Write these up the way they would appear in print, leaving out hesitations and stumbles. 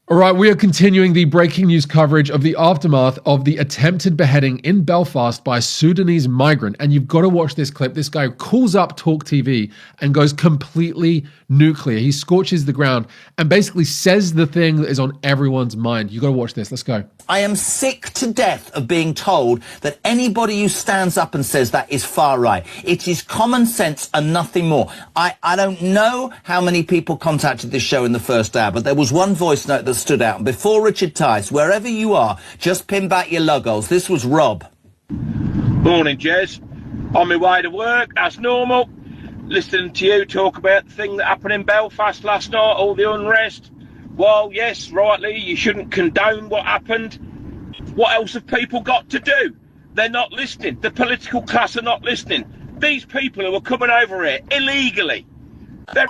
All right, we are continuing the breaking news coverage of the aftermath of the attempted beheading in Belfast by a Sudanese migrant. And you've got to watch this clip. This guy calls up Talk TV and goes completely nuclear. He scorches the ground and basically says the thing that is on everyone's mind. You got to watch this. Let's go. I am sick to death of being told that anybody who stands up and says that is far right. It is common sense and nothing more. I don't know how many people contacted this show in the first hour, but there was one voice note that stood out. And before Richard Tice, wherever you are, just pin back your logos. This was Rob. Morning, Jez. On my way to work, that's normal. Listening to you talk about the thing that happened in Belfast last night, all the unrest. Well, yes, rightly, you shouldn't condone what happened. What else have people got to do? They're not listening. The political class are not listening. These people who are coming over here illegally, they're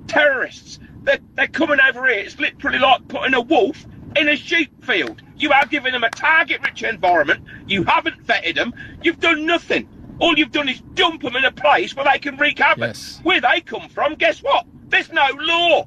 terrorists. They're coming over here. It's literally like putting a wolf in a sheep field. You are giving them a target-rich environment. You haven't vetted them. You've done nothing. All you've done is dump them in a place where they can wreak havoc. Yes. Where they come from, guess what? There's no law.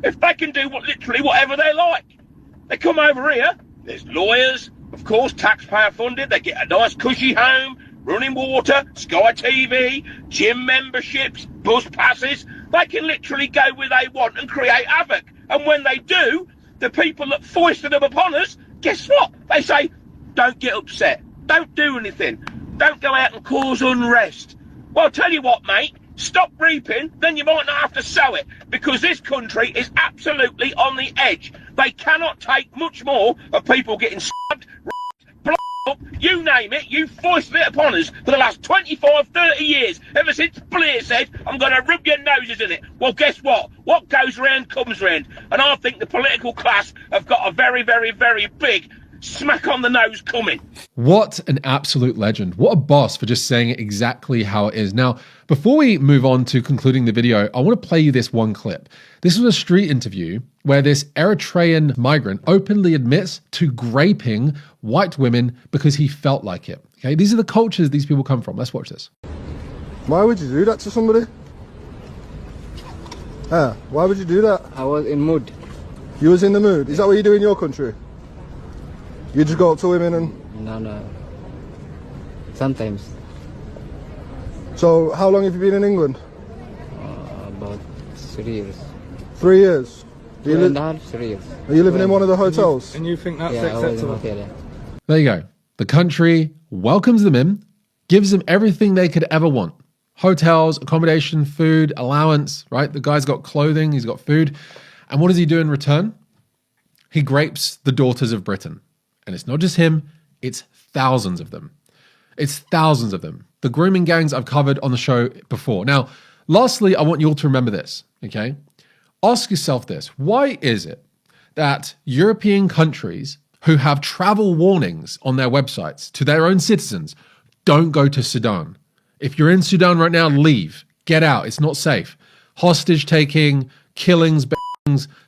If they can do literally whatever they like. They come over here, there's lawyers, of course, taxpayer funded, they get a nice cushy home, running water, Sky TV, gym memberships, bus passes. They can literally go where they want and create havoc. And when they do, the people that foisted them upon us, guess what? They say, don't get upset, don't do anything, don't go out and cause unrest. Well, I'll tell you what, mate, stop reaping, then you might not have to sow it, because this country is absolutely on the edge. They cannot take much more of people getting stabbed, blown up, you name it. You foisted it upon us for the last 25, 30 years, ever since Blair said, I'm going to rub your noses in it. Well, guess what? What goes round comes round. And I think the political class have got a very, very, very big smack on the nose coming. What an absolute legend. What a boss for just saying it exactly how it is. Now, before we move on to concluding the video, I want to play you this one clip. This was a street interview where this Eritrean migrant openly admits to raping white women because he felt like it. Okay, these are the cultures these people come from. Let's watch this. Why would you do that to somebody? Why would you do that? I was in mood. You was in the mood? Is that what you do in your country? You just go up to women and... No. Sometimes. So, how long have you been in England? About 3 years. 3 years? 3 years. Are you living in one of the hotels? And you think that's Yeah, I was in acceptable? hotel, yeah. There you go. The country welcomes them in, gives them everything they could ever want. Hotels, accommodation, food, allowance, right? The guy's got clothing, he's got food. And what does he do in return? He grapes the daughters of Britain. And it's not just him, it's thousands of them. It's thousands of them. The grooming gangs I've covered on the show before. Now, lastly, I want you all to remember this, okay? Ask yourself this. Why is it that European countries who have travel warnings on their websites to their own citizens don't go to Sudan? If you're in Sudan right now, leave. Get out. It's not safe. Hostage taking, killings,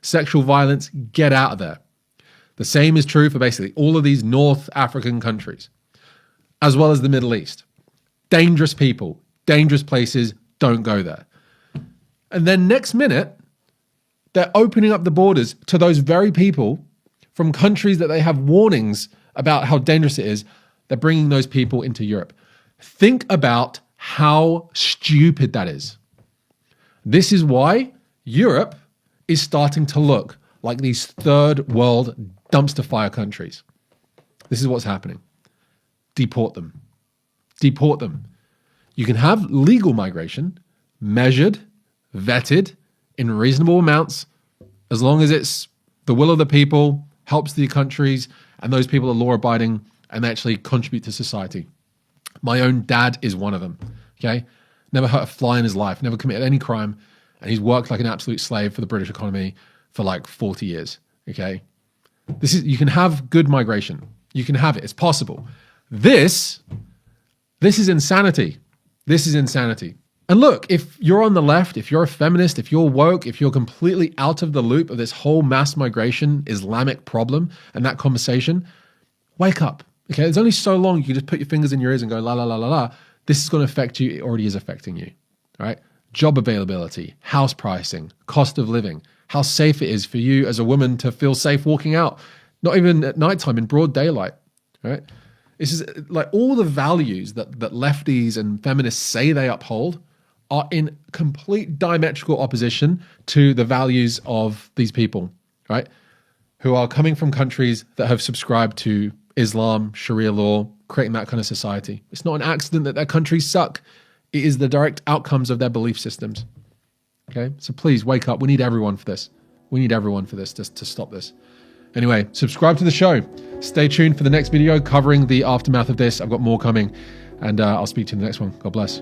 sexual violence, get out of there. The same is true for basically all of these North African countries, as well as the Middle East. Dangerous people, dangerous places, don't go there. And then next minute, they're opening up the borders to those very people from countries that they have warnings about how dangerous it is. They're bringing those people into Europe. Think about how stupid that is. This is why Europe is starting to look like these third world dumpster fire countries. This is what's happening. Deport them. Deport them. You can have legal migration, measured, vetted, in reasonable amounts, as long as it's the will of the people, helps the countries, and those people are law-abiding and actually contribute to society. My own dad is one of them, okay? Never hurt a fly in his life, never committed any crime, and he's worked like an absolute slave for the British economy for like 40 years, okay? You can have good migration. You can have it. It's possible. This is insanity. This is insanity. And look, if you're on the left, if you're a feminist, if you're woke, if you're completely out of the loop of this whole mass migration Islamic problem and that conversation, wake up. Okay, there's only so long you can just put your fingers in your ears and go la la la la la. This is going to affect you. It already is affecting you. All right. Job availability, house pricing, cost of living, how safe it is for you as a woman to feel safe walking out, not even at nighttime in broad daylight, right? This is like all the values that lefties and feminists say they uphold are in complete diametrical opposition to the values of these people, right? Who are coming from countries that have subscribed to Islam, Sharia law, creating that kind of society. It's not an accident that their countries suck. It is the direct outcomes of their belief systems. Okay, so please wake up. We need everyone for this. We need everyone for this to stop this. Anyway, subscribe to the show. Stay tuned for the next video covering the aftermath of this. I've got more coming, and I'll speak to you in the next one. God bless.